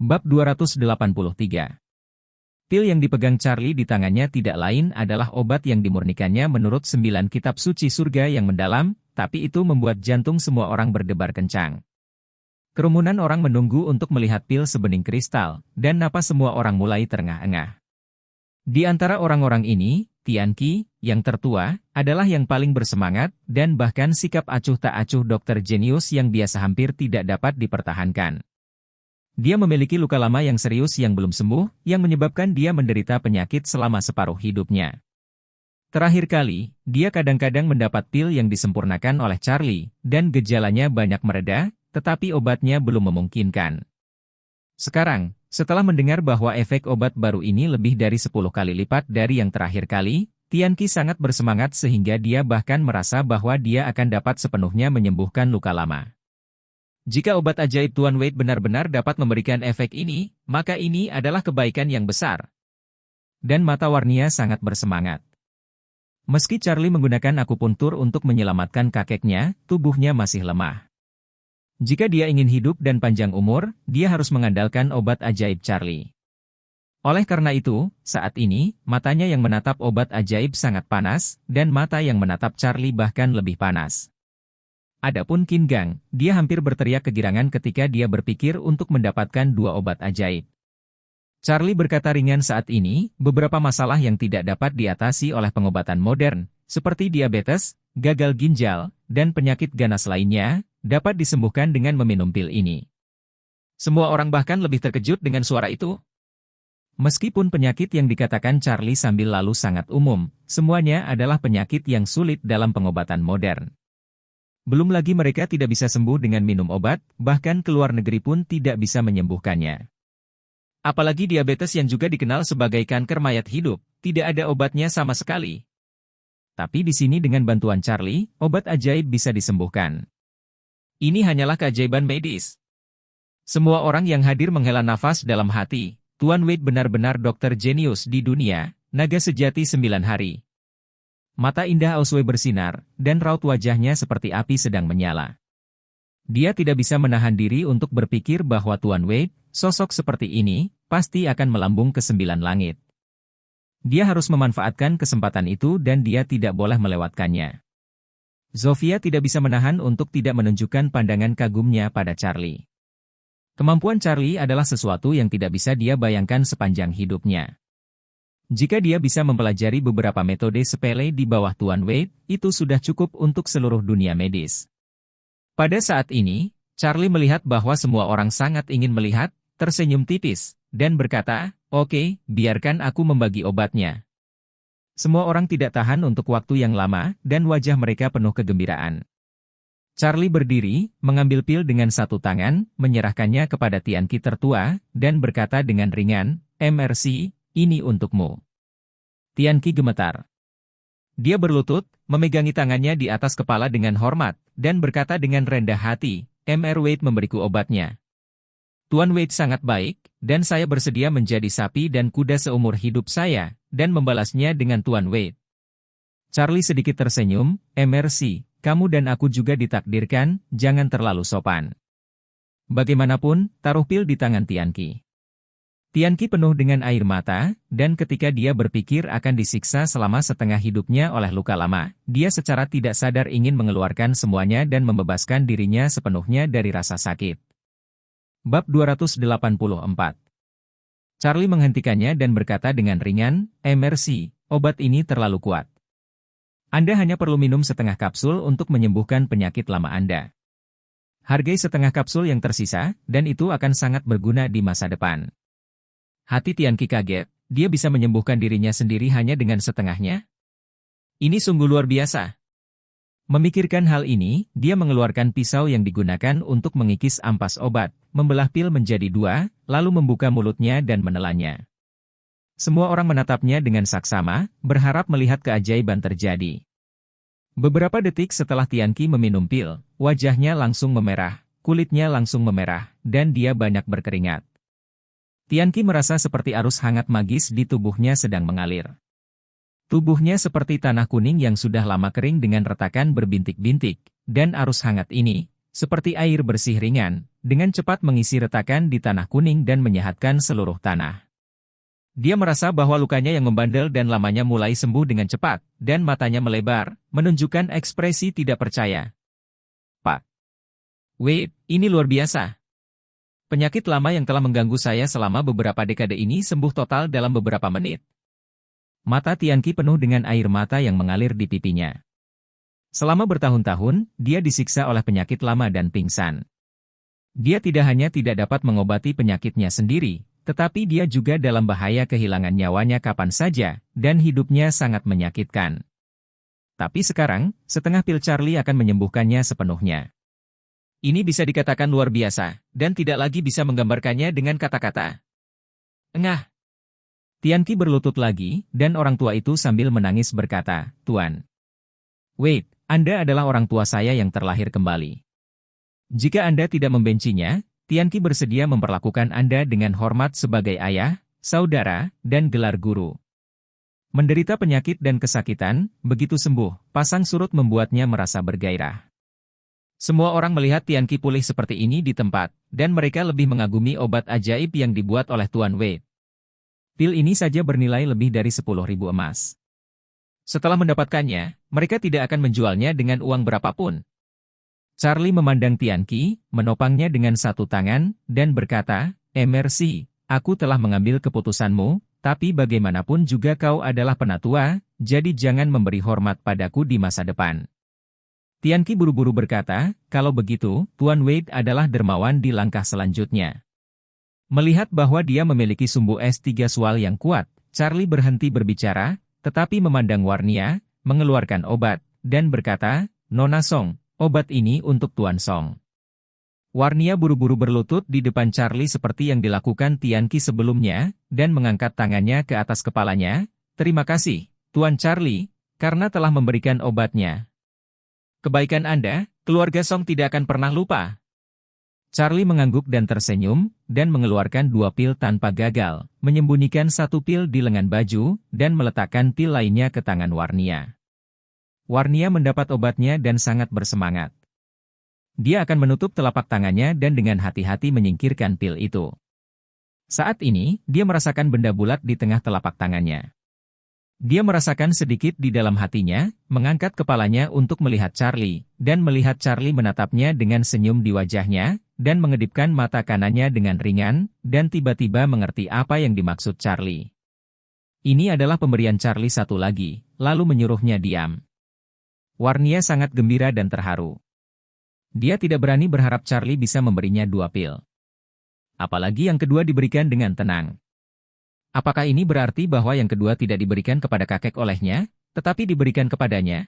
Bab 283. Pil yang dipegang Charlie di tangannya tidak lain adalah obat yang dimurnikannya menurut 9 kitab suci surga yang mendalam, tapi itu membuat jantung semua orang berdebar kencang. Kerumunan orang menunggu untuk melihat pil sebening kristal, dan napas semua orang mulai terengah-engah. Di antara orang-orang ini, Tianqi, yang tertua, adalah yang paling bersemangat, dan bahkan sikap acuh tak acuh dokter jenius yang biasa hampir tidak dapat dipertahankan. Dia memiliki luka lama yang serius yang belum sembuh, yang menyebabkan dia menderita penyakit selama separuh hidupnya. Terakhir kali, dia kadang-kadang mendapat pil yang disempurnakan oleh Charlie, dan gejalanya banyak mereda, tetapi obatnya belum memungkinkan. Sekarang, setelah mendengar bahwa efek obat baru ini lebih dari 10 kali lipat dari yang terakhir kali, Tianqi sangat bersemangat sehingga dia bahkan merasa bahwa dia akan dapat sepenuhnya menyembuhkan luka lama. Jika obat ajaib Tuan Wade benar-benar dapat memberikan efek ini, maka ini adalah kebaikan yang besar. Dan mata Warnia sangat bersemangat. Meski Charlie menggunakan akupuntur untuk menyelamatkan kakeknya, tubuhnya masih lemah. Jika dia ingin hidup dan panjang umur, dia harus mengandalkan obat ajaib Charlie. Oleh karena itu, saat ini, matanya yang menatap obat ajaib sangat panas, dan mata yang menatap Charlie bahkan lebih panas. Adapun Qin Gang, dia hampir berteriak kegirangan ketika dia berpikir untuk mendapatkan 2 obat ajaib. Charlie berkata ringan saat ini, beberapa masalah yang tidak dapat diatasi oleh pengobatan modern, seperti diabetes, gagal ginjal, dan penyakit ganas lainnya, dapat disembuhkan dengan meminum pil ini. Semua orang bahkan lebih terkejut dengan suara itu. Meskipun penyakit yang dikatakan Charlie sambil lalu sangat umum, semuanya adalah penyakit yang sulit dalam pengobatan modern. Belum lagi mereka tidak bisa sembuh dengan minum obat, bahkan ke luar negeri pun tidak bisa menyembuhkannya. Apalagi diabetes yang juga dikenal sebagai kanker mayat hidup, tidak ada obatnya sama sekali. Tapi di sini dengan bantuan Charlie, obat ajaib bisa disembuhkan. Ini hanyalah keajaiban medis. Semua orang yang hadir menghela nafas dalam hati, Tuan Wade benar-benar dokter jenius di dunia, naga sejati 9 hari. Mata indah Oswey bersinar, dan raut wajahnya seperti api sedang menyala. Dia tidak bisa menahan diri untuk berpikir bahwa Tuan Wade, sosok seperti ini, pasti akan melambung ke 9 langit. Dia harus memanfaatkan kesempatan itu dan dia tidak boleh melewatkannya. Zofia tidak bisa menahan untuk tidak menunjukkan pandangan kagumnya pada Charlie. Kemampuan Charlie adalah sesuatu yang tidak bisa dia bayangkan sepanjang hidupnya. Jika dia bisa mempelajari beberapa metode sepele di bawah Tuan Wade, itu sudah cukup untuk seluruh dunia medis. Pada saat ini, Charlie melihat bahwa semua orang sangat ingin melihat, tersenyum tipis, dan berkata, "Oke, biarkan aku membagi obatnya." Semua orang tidak tahan untuk waktu yang lama, dan wajah mereka penuh kegembiraan. Charlie berdiri, mengambil pil dengan satu tangan, menyerahkannya kepada Tianqi tertua, dan berkata dengan ringan, "MRC, ini untukmu." Tianqi gemetar. Dia berlutut, memegangi tangannya di atas kepala dengan hormat, dan berkata dengan rendah hati, "Mr. Wade memberiku obatnya. Tuan Wade sangat baik, dan saya bersedia menjadi sapi dan kuda seumur hidup saya, dan membalasnya dengan Tuan Wade." Charlie sedikit tersenyum, "MRC, kamu dan aku juga ditakdirkan, jangan terlalu sopan." Bagaimanapun, taruh pil di tangan Tianqi. Tianqi penuh dengan air mata, dan ketika dia berpikir akan disiksa selama setengah hidupnya oleh luka lama, dia secara tidak sadar ingin mengeluarkan semuanya dan membebaskan dirinya sepenuhnya dari rasa sakit. Bab 284. Charlie menghentikannya dan berkata dengan ringan, "MRC, obat ini terlalu kuat. Anda hanya perlu minum setengah kapsul untuk menyembuhkan penyakit lama Anda. Hargai setengah kapsul yang tersisa, dan itu akan sangat berguna di masa depan." Hati Tianqi kaget, dia bisa menyembuhkan dirinya sendiri hanya dengan setengahnya? Ini sungguh luar biasa. Memikirkan hal ini, dia mengeluarkan pisau yang digunakan untuk mengikis ampas obat, membelah pil menjadi 2, lalu membuka mulutnya dan menelannya. Semua orang menatapnya dengan saksama, berharap melihat keajaiban terjadi. Beberapa detik setelah Tianqi meminum pil, wajahnya langsung memerah, kulitnya langsung memerah, dan dia banyak berkeringat. Tianqi merasa seperti arus hangat magis di tubuhnya sedang mengalir. Tubuhnya seperti tanah kuning yang sudah lama kering dengan retakan berbintik-bintik, dan arus hangat ini, seperti air bersih ringan, dengan cepat mengisi retakan di tanah kuning dan menyehatkan seluruh tanah. Dia merasa bahwa lukanya yang membandel dan lamanya mulai sembuh dengan cepat, dan matanya melebar, menunjukkan ekspresi tidak percaya. Pak Wade, ini luar biasa. Penyakit lama yang telah mengganggu saya selama beberapa dekade ini sembuh total dalam beberapa menit. Mata Tianqi penuh dengan air mata yang mengalir di pipinya. Selama bertahun-tahun, dia disiksa oleh penyakit lama dan pingsan. Dia tidak hanya tidak dapat mengobati penyakitnya sendiri, tetapi dia juga dalam bahaya kehilangan nyawanya kapan saja, dan hidupnya sangat menyakitkan. Tapi sekarang, setengah pil Charlie akan menyembuhkannya sepenuhnya. Ini bisa dikatakan luar biasa, dan tidak lagi bisa menggambarkannya dengan kata-kata. Engah. Tianqi berlutut lagi, dan orang tua itu sambil menangis berkata, Tuan Wade, Anda adalah orang tua saya yang terlahir kembali. Jika Anda tidak membencinya, Tianqi bersedia memperlakukan Anda dengan hormat sebagai ayah, saudara, dan gelar guru. Menderita penyakit dan kesakitan, begitu sembuh, pasang surut membuatnya merasa bergairah. Semua orang melihat Tianqi pulih seperti ini di tempat, dan mereka lebih mengagumi obat ajaib yang dibuat oleh Tuan Wade. Pil ini saja bernilai lebih dari 10.000 emas. Setelah mendapatkannya, mereka tidak akan menjualnya dengan uang berapapun. Charlie memandang Tianqi, menopangnya dengan satu tangan, dan berkata, Merci, aku telah mengambil keputusanmu, tapi bagaimanapun juga kau adalah penatua, jadi jangan memberi hormat padaku di masa depan. Tianqi buru-buru berkata, kalau begitu, Tuan Wade adalah dermawan di langkah selanjutnya. Melihat bahwa dia memiliki sumbu S3 Sual yang kuat, Charlie berhenti berbicara, tetapi memandang Warnia, mengeluarkan obat, dan berkata, Nona Song, obat ini untuk Tuan Song. Warnia buru-buru berlutut di depan Charlie seperti yang dilakukan Tianqi sebelumnya, dan mengangkat tangannya ke atas kepalanya. Terima kasih, Tuan Charlie, karena telah memberikan obatnya. Kebaikan Anda, keluarga Song tidak akan pernah lupa. Charlie mengangguk dan tersenyum, dan mengeluarkan 2 pil tanpa gagal, menyembunyikan 1 pil di lengan baju, dan meletakkan pil lainnya ke tangan Warnia. Warnia mendapat obatnya dan sangat bersemangat. Dia akan menutup telapak tangannya dan dengan hati-hati menyingkirkan pil itu. Saat ini, dia merasakan benda bulat di tengah telapak tangannya. Dia merasakan sedikit di dalam hatinya, mengangkat kepalanya untuk melihat Charlie, dan melihat Charlie menatapnya dengan senyum di wajahnya, dan mengedipkan mata kanannya dengan ringan, dan tiba-tiba mengerti apa yang dimaksud Charlie. Ini adalah pemberian Charlie satu lagi, lalu menyuruhnya diam. Warnia sangat gembira dan terharu. Dia tidak berani berharap Charlie bisa memberinya 2 pil. Apalagi yang kedua diberikan dengan tenang. Apakah ini berarti bahwa yang kedua tidak diberikan kepada kakek olehnya, tetapi diberikan kepadanya?